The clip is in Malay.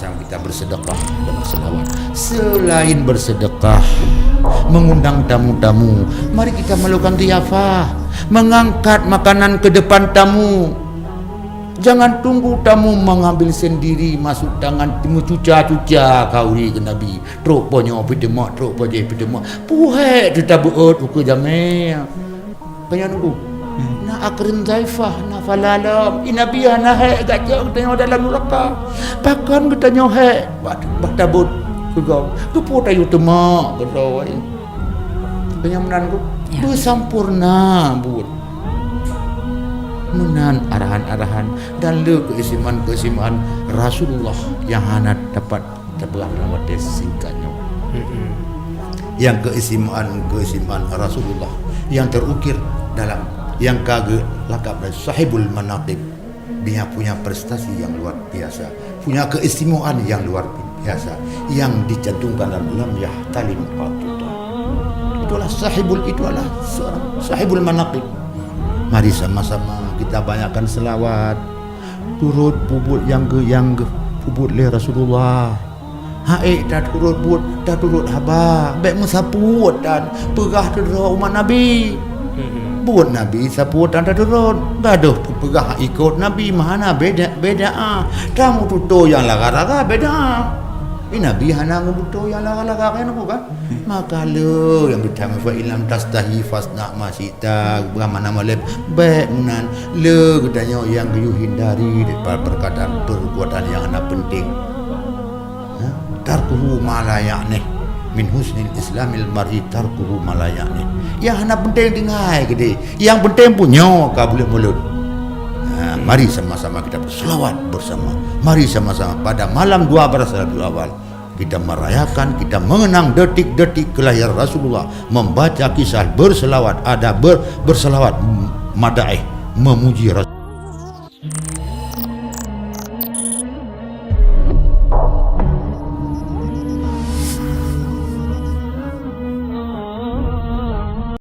sama-sama kita bersedekah dan berselawat. Selain bersedekah, mengundang tamu-tamu, mari kita melakukan dhiyafah, mengangkat makanan ke depan tamu. Jangan tunggu tamu mengambil sendiri, masuk tangan timu cuca-cuca kauri ke Nabi. Truk ponyo pidemak, truk poje pidemak. Puhek ditabuut uku jameh. Banyak nunggu. Na akrim zaifah, na falalam. Inabi na hek gajah kita dalam neraka. Bahkan kita nyohek batabut ke kau. Tu potayu temak ke kau. Banyak menan ku. Bersampurna buat. Menan arahan-arahan dan keistimewaan Rasulullah yang hana dapat terbelah dalam tes singkatnya. Yang keistimewaan Rasulullah yang terukir dalam yang kage lakab dari sahibul manaqib. Dia punya prestasi yang luar biasa, punya keistimewaan yang luar biasa yang dicantumkan dalam lam yahtalim qatullah. Itulah seorang sahibul manaqib. Mari sama-sama kita banyakkan selawat, turut pubut yang pubut le Rasulullah. Haik dah turut haba, baik musaput dan pegah terus umat Nabi. Buat Nabi saput dan turut, gaduh pegah ikut Nabi mana beda. Kamu tuto yang laga-laga beda. Nabi hana ngubuto yang laga-laga kan bukan? Maka lo yang bertanya fa ilam tastahi fasna masita bagaimana malem baik munan lo katanya yang you hindari daripada perbuatan yang ana penting. Tarkuhu malayakne min husnil islamil mar'i tarkuhu malayakne. Yang ana penting dengai gede. Yang penting punya ka boleh mulut. Mari sama-sama kita berselawat bersama. Mari sama-sama pada malam 12 Rabiul Awal kita merayakan, kita mengenang detik-detik kelahiran Rasulullah, membaca kisah berselawat, ada berselawat madaih memuji Rasulullah.